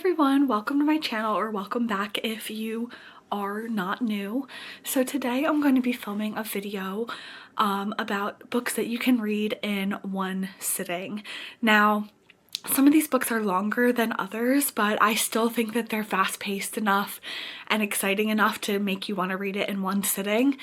everyone, welcome to my channel, or welcome back if you are not new. So today I'm going to be filming a video about books that you can read in one sitting. Now, some of these books are longer than others, but I still think that they're fast-paced enough and exciting enough to make you want to read it in one sitting.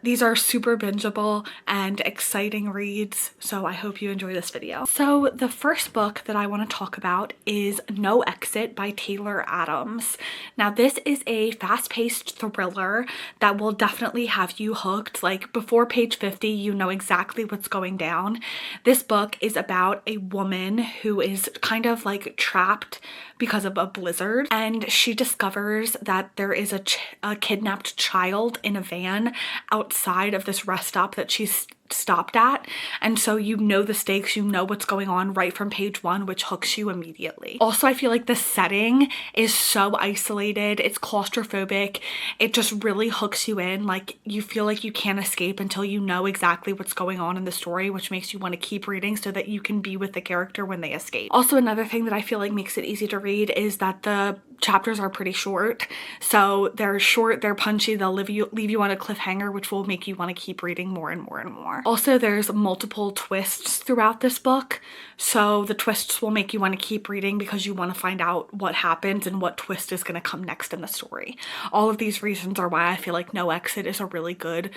These are super bingeable and exciting reads, so I hope you enjoy this video. So the first book that I want to talk about is No Exit by Taylor Adams. Now this is a fast-paced thriller that will definitely have you hooked. Like before page 50, you know exactly what's going down. This book is about a woman who is kind of like trapped because of a blizzard, and she discovers that there is a kidnapped child in a van outside of this rest stop that she's stopped at, and so you know the stakes, you know what's going on right from page one, which hooks you immediately. Also, I feel like the setting is so isolated, it's claustrophobic, it just really hooks you in. Like you feel like you can't escape until you know exactly what's going on in the story, which makes you want to keep reading so that you can be with the character when they escape. Also, another thing that I feel like makes it easy to read is that the chapters are pretty short. So they're short, they're punchy, they'll leave you on a cliffhanger, which will make you want to keep reading more and more and more. Also, there's multiple twists throughout this book, so the twists will make you want to keep reading because you want to find out what happens and what twist is going to come next in the story. All of these reasons are why I feel like No Exit is a really good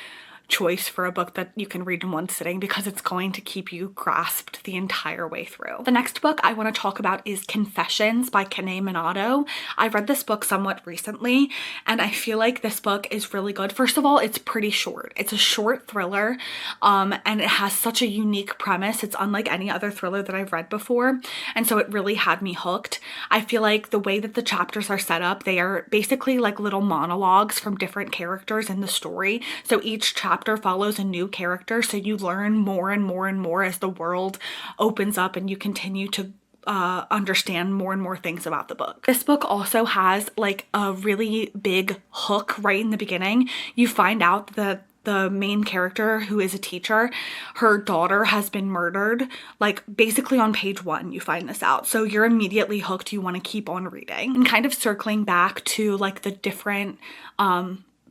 choice for a book that you can read in one sitting, because it's going to keep you grasped the entire way through. The next book I want to talk about is Confessions by Kanae Minato. I read this book somewhat recently and I feel like this book is really good. First of all, it's pretty short. It's a short thriller and it has such a unique premise. It's unlike any other thriller that I've read before, and so it really had me hooked. I feel like the way that the chapters are set up, they are basically like little monologues from different characters in the story. So each chapter follows a new character, so you learn more and more and more as the world opens up and you continue to understand more and more things about the book. This book also has like a really big hook right in the beginning. You find out that the main character, who is a teacher, her daughter has been murdered. Like basically on page one you find this out, so you're immediately hooked. You want to keep on reading. And kind of circling back to like the different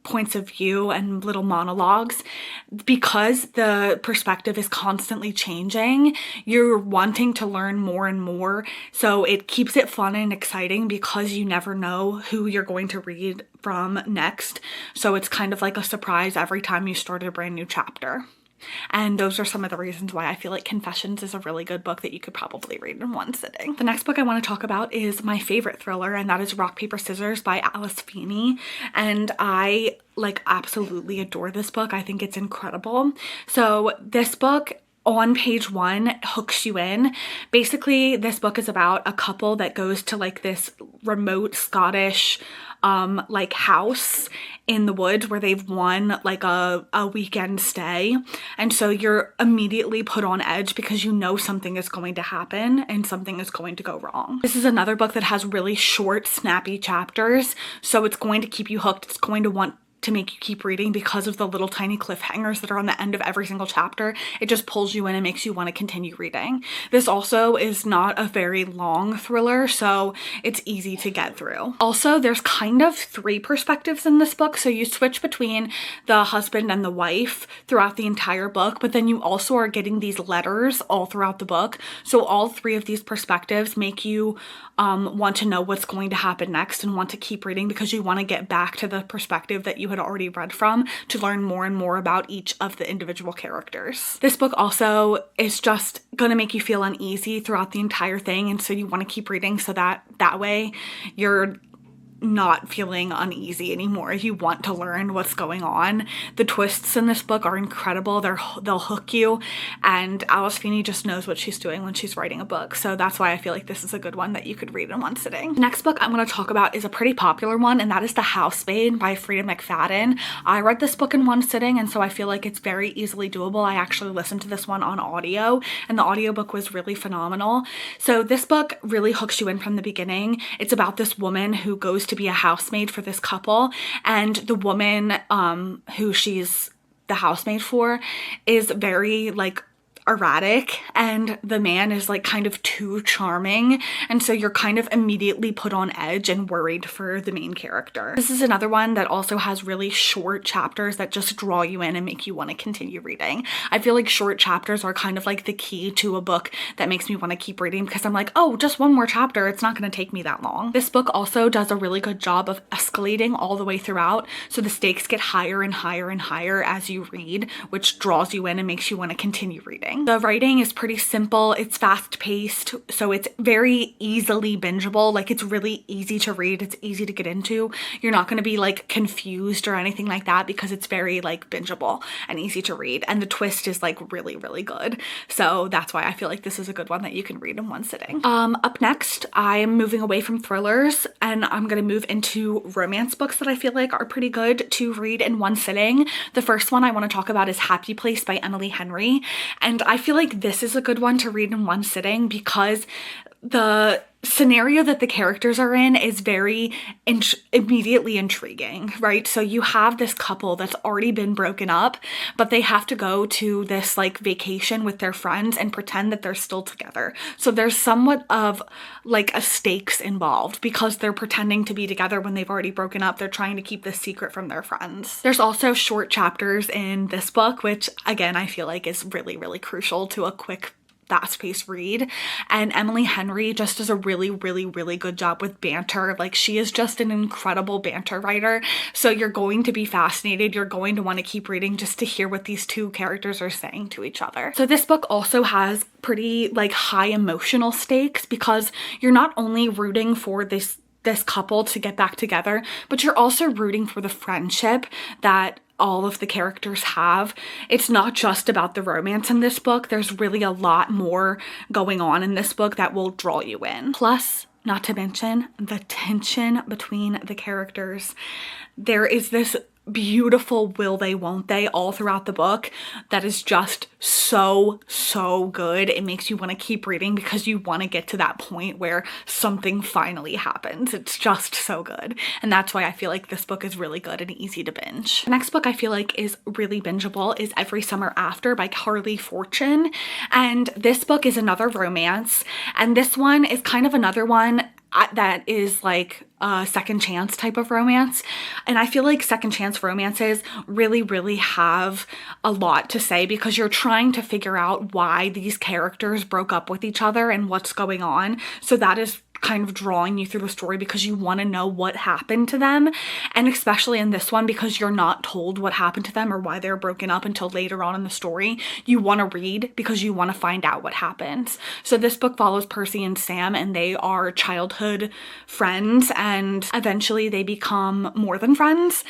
points of view and little monologues, because the perspective is constantly changing, you're wanting to learn more and more, so it keeps it fun and exciting because you never know who you're going to read from next. So it's kind of like a surprise every time you start a brand new chapter. And those are some of the reasons why I feel like Confessions is a really good book that you could probably read in one sitting. The next book I want to talk about is my favorite thriller, and that is Rock, Paper, Scissors by Alice Feeney. And I like absolutely adore this book. I think it's incredible. So this book on page one hooks you in. Basically, this book is about a couple that goes to like this remote Scottish like house in the woods where they've won like a weekend stay, and so you're immediately put on edge because you know something is going to happen and something is going to go wrong. This is another book that has really short, snappy chapters, so it's going to keep you hooked. It's going to want to make you keep reading because of the little tiny cliffhangers that are on the end of every single chapter. It just pulls you in and makes you want to continue reading. This also is not a very long thriller, so it's easy to get through. Also, there's kind of three perspectives in this book, so you switch between the husband and the wife throughout the entire book, but then you also are getting these letters all throughout the book, so all three of these perspectives make you want to know what's going to happen next and want to keep reading because you want to get back to the perspective that you had already read from to learn more and more about each of the individual characters. This book also is just gonna make you feel uneasy throughout the entire thing, and so you want to keep reading so that way you're not feeling uneasy anymore. You want to learn what's going on. The twists in this book are incredible. They'll hook you, and Alice Feeney just knows what she's doing when she's writing a book, so that's why I feel like this is a good one that you could read in one sitting. The next book I'm going to talk about is a pretty popular one, and that is The Housemaid by Freida McFadden. I read this book in one sitting, and so I feel like it's very easily doable. I actually listened to this one on audio, and the audiobook was really phenomenal. So this book really hooks you in from the beginning. It's about this woman who goes to be a housemaid for this couple, and the woman who she's the housemaid for is very like erratic and the man is like kind of too charming, and so you're kind of immediately put on edge and worried for the main character. This is another one that also has really short chapters that just draw you in and make you want to continue reading. I feel like short chapters are kind of like the key to a book that makes me want to keep reading, because I'm like, oh, just one more chapter, it's not going to take me that long. This book also does a really good job of escalating all the way throughout, so the stakes get higher and higher and higher as you read, which draws you in and makes you want to continue reading. The writing is pretty simple, it's fast-paced, so it's very easily bingeable. Like, it's really easy to read, it's easy to get into. You're not going to be like confused or anything like that because it's very like bingeable and easy to read, and the twist is like really, really good. So that's why I feel like this is a good one that you can read in one sitting. Up next, I'm moving away from thrillers and I'm going to move into romance books that I feel like are pretty good to read in one sitting. The first one I want to talk about is Happy Place by Emily Henry, and I feel like this is a good one to read in one sitting because the scenario that the characters are in is very immediately intriguing, right? So you have this couple that's already been broken up, but they have to go to this like vacation with their friends and pretend that they're still together. So there's somewhat of like a stakes involved because they're pretending to be together when they've already broken up. They're trying to keep this secret from their friends. There's also short chapters in this book, which again, I feel like is really, really crucial to a quick fast-paced read, and Emily Henry just does a really, really, really good job with banter. Like, she is just an incredible banter writer, so you're going to be fascinated. You're going to want to keep reading just to hear what these two characters are saying to each other. So this book also has pretty like high emotional stakes because you're not only rooting for this couple to get back together, but you're also rooting for the friendship that all of the characters have. It's not just about the romance in this book. There's really a lot more going on in this book that will draw you in. Plus, not to mention the tension between the characters. There is this beautiful will they won't they all throughout the book that is just so good. It makes you want to keep reading because you want to get to that point where something finally happens. It's just so good, and that's why I feel like this book is really good and easy to binge. The next book I feel like is really bingeable is Every Summer After by Carley Fortune, and this book is another romance, and this one is kind of another one that is like a second chance type of romance. And I feel like second chance romances really have a lot to say because you're trying to figure out why these characters broke up with each other and what's going on. So that is kind of drawing you through the story because you want to know what happened to them, and especially in this one because you're not told what happened to them or why they're broken up until later on in the story. You want to read because you want to find out what happens. So this book follows Percy and Sam, and they are childhood friends, and eventually they become more than friends,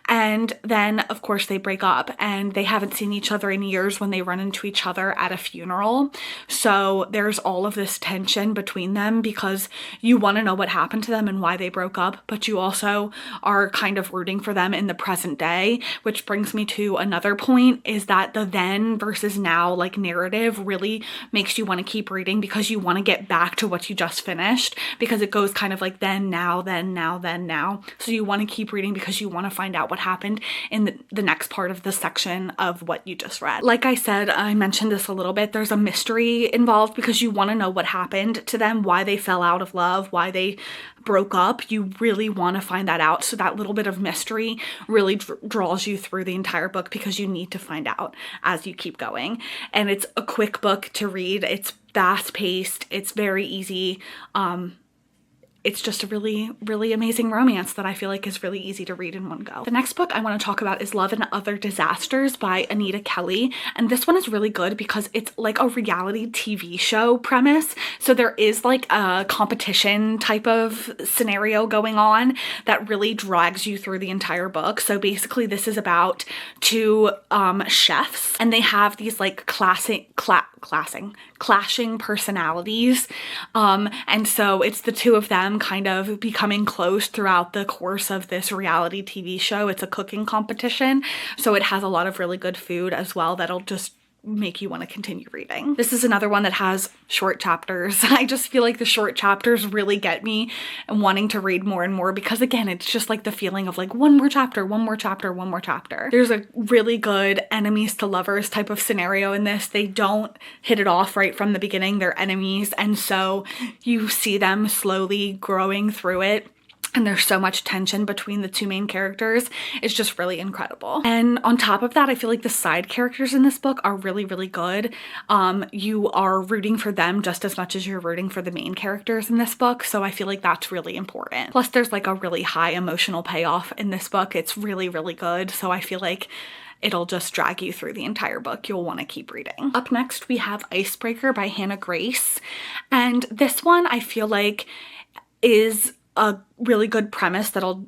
and then of course they break up and they haven't seen each other in years when they run into each other at a funeral. So there's all of this tension between them because you want to know what happened to them and why they broke up, but you also are kind of rooting for them in the present day, which brings me to another point, is that the then versus now like narrative really makes you want to keep reading because you want to get back to what you just finished, because it goes kind of like then, now, then, now, then, now. So you want to keep reading because you want to find out what happened in the next part of the section of what you just read. Like I said, I mentioned this a little bit, there's a mystery involved because you want to know what happened to them, why they fell out of love, why they broke up. You really want to find that out. So that little bit of mystery really draws you through the entire book because you need to find out as you keep going. And it's a quick book to read. It's fast paced. It's very easy. It's just a really amazing romance that I feel like is really easy to read in one go. The next book I want to talk about is Love and Other Disasters by Anita Kelly, and this one is really good because it's like a reality TV show premise. So there is like a competition type of scenario going on that really drags you through the entire book. So basically this is about two chefs, and they have these like clashing personalities, and so it's the two of them kind of becoming close throughout the course of this reality TV show. It's a cooking competition, so it has a lot of really good food as well that'll just make you want to continue reading. This is another one that has short chapters. I just feel like the short chapters really get me and wanting to read more and more, because again, it's just like the feeling of like one more chapter, one more chapter, one more chapter. There's a really good enemies to lovers type of scenario in this. They don't hit it off right from the beginning. They're enemies, and so you see them slowly growing through it. And there's so much tension between the two main characters. It's just really incredible. And on top of that, I feel like the side characters in this book are really, really good. You are rooting for them just as much as you're rooting for the main characters in this book. So I feel like that's really important. Plus, there's like a really high emotional payoff in this book. It's really, really good. So I feel like it'll just drag you through the entire book. You'll want to keep reading. Up next, we have Icebreaker by Hannah Grace. And this one I feel like is a really good premise that'll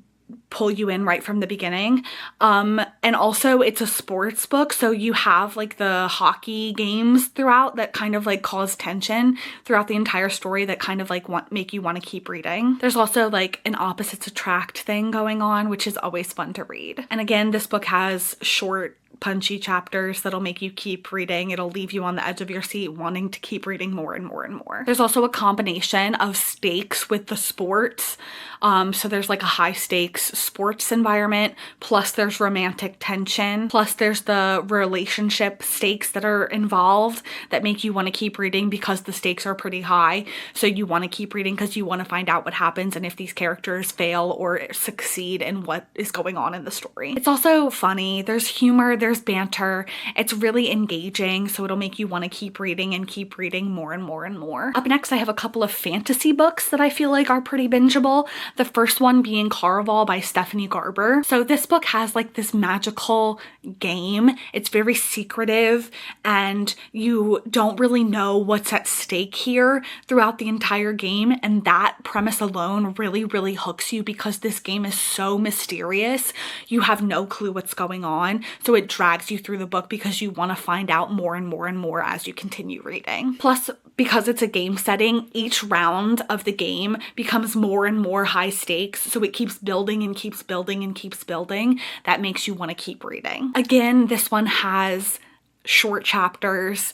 pull you in right from the beginning. And also it's a sports book, so you have like the hockey games throughout that kind of like cause tension throughout the entire story that kind of like make you want to keep reading. There's also like an opposites attract thing going on, which is always fun to read. And again, this book has short punchy chapters that'll make you keep reading. It'll leave you on the edge of your seat wanting to keep reading more and more and more. There's also a combination of stakes with the sports. So there's like a high stakes sports environment, plus there's romantic tension, plus there's the relationship stakes that are involved that make you want to keep reading because the stakes are pretty high. So you want to keep reading because you want to find out what happens and if these characters fail or succeed in what is going on in the story. It's also funny. There's humor, there's banter. It's really engaging, so it'll make you want to keep reading and keep reading more and more and more. Up next, I have a couple of fantasy books that I feel like are pretty bingeable. The first one being Caraval by Stephanie Garber. So this book has like this magical game. It's very secretive and you don't really know what's at stake here throughout the entire game, and that premise alone really, really hooks you because this game is so mysterious. You have no clue what's going on, so it drags you through the book because you want to find out more and more and more as you continue reading. Plus, because it's a game setting, each round of the game becomes more and more high stakes, so it keeps building and keeps building and keeps building. That makes you want to keep reading. Again, this one has short chapters,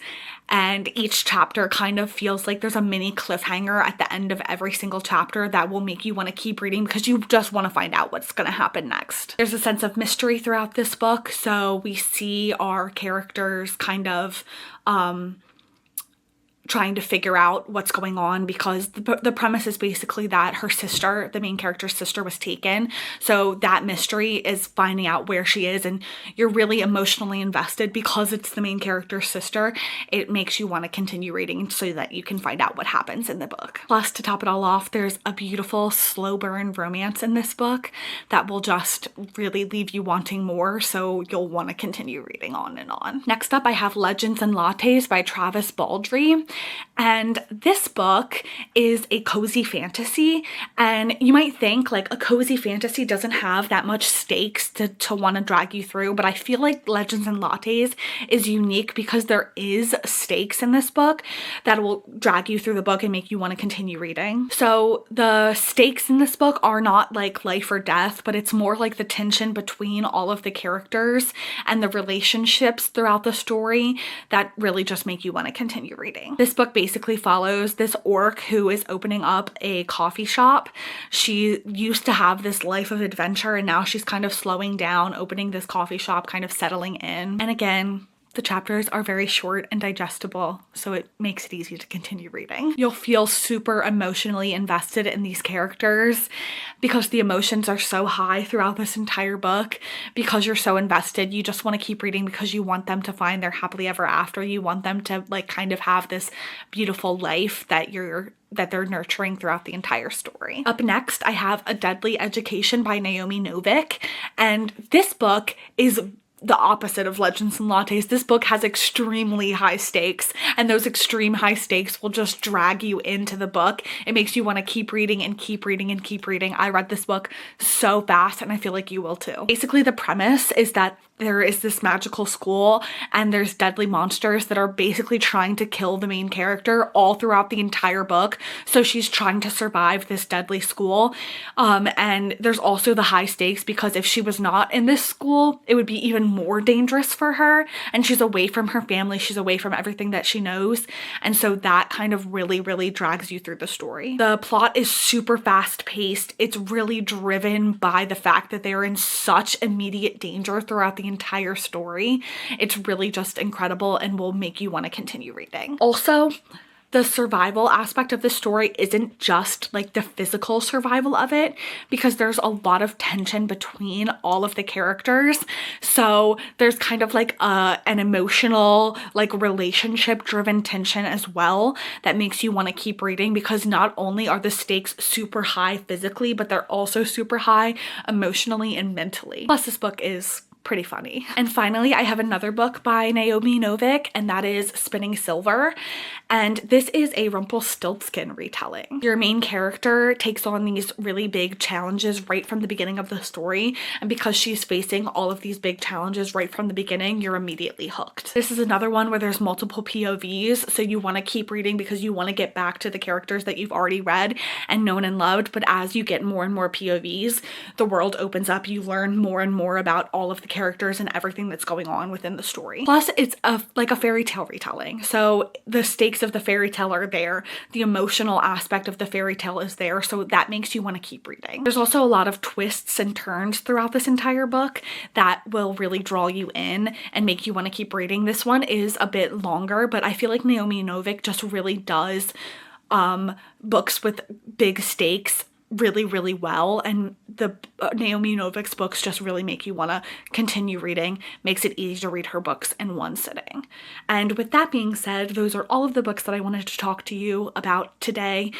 and each chapter kind of feels like there's a mini cliffhanger at the end of every single chapter that will make you want to keep reading because you just want to find out what's going to happen next. There's a sense of mystery throughout this book, so we see our characters kind of trying to figure out what's going on because the premise is basically that her sister, the main character's sister, was taken. So that mystery is finding out where she is, and you're really emotionally invested because it's the main character's sister. It makes you want to continue reading so that you can find out what happens in the book. Plus, to top it all off, there's a beautiful slow burn romance in this book that will just really leave you wanting more, so you'll want to continue reading on and on. Next up, I have Legends and Lattes by Travis Baldree. And this book is a cozy fantasy, and you might think like a cozy fantasy doesn't have that much stakes to want to drag you through, but I feel like Legends and Lattes is unique because there is stakes in this book that will drag you through the book and make you want to continue reading. So the stakes in this book are not like life or death, but it's more like the tension between all of the characters and the relationships throughout the story that really just make you want to continue reading. This book basically follows this orc who is opening up a coffee shop. She used to have this life of adventure, and now she's kind of slowing down, opening this coffee shop, kind of settling in. And again, the chapters are very short and digestible, so it makes it easy to continue reading. You'll feel super emotionally invested in these characters because the emotions are so high throughout this entire book. Because you're so invested, you just want to keep reading because you want them to find their happily ever after. You want them to like kind of have this beautiful life that they're nurturing throughout the entire story. Up next, I have A Deadly Education by Naomi Novik, and this book is the opposite of Legends and Lattes. This book has extremely high stakes, and those extreme high stakes will just drag you into the book. It makes you want to keep reading and keep reading and keep reading. I read this book so fast, and I feel like you will too. Basically, the premise is that there is this magical school and there's deadly monsters that are basically trying to kill the main character all throughout the entire book. So she's trying to survive this deadly school. And there's also the high stakes because if she was not in this school, it would be even more dangerous for her. And she's away from her family. She's away from everything that she knows. And so that kind of really, really drags you through the story. The plot is super fast paced. It's really driven by the fact that they're in such immediate danger throughout the entire story. It's really just incredible and will make you want to continue reading. Also, the survival aspect of the story isn't just like the physical survival of it, because there's a lot of tension between all of the characters. So there's kind of like an emotional, like relationship driven tension as well that makes you want to keep reading, because not only are the stakes super high physically, but they're also super high emotionally and mentally. Plus this book is pretty funny. And finally, I have another book by Naomi Novik, and that is Spinning Silver. And this is a Rumpelstiltskin retelling. Your main character takes on these really big challenges right from the beginning of the story, and because she's facing all of these big challenges right from the beginning, you're immediately hooked. This is another one where there's multiple POVs, so you want to keep reading because you want to get back to the characters that you've already read and known and loved, but as you get more and more POVs, the world opens up, you learn more and more about all of the characters and everything that's going on within the story. Plus, it's like a fairy tale retelling, so the stakes of the fairy tale are there, the emotional aspect of the fairy tale is there, so that makes you want to keep reading. There's also a lot of twists and turns throughout this entire book that will really draw you in and make you want to keep reading. This one is a bit longer, but I feel like Naomi Novik just really does books with big stakes really, really well, and the Naomi Novik's books just really make you want to continue reading, makes it easy to read her books in one sitting. And with that being said, those are all of the books that I wanted to talk to you about today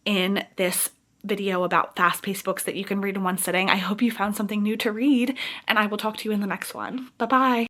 in this video about fast-paced books that you can read in one sitting. I hope you found something new to read, and I will talk to you in the next one. Bye-bye!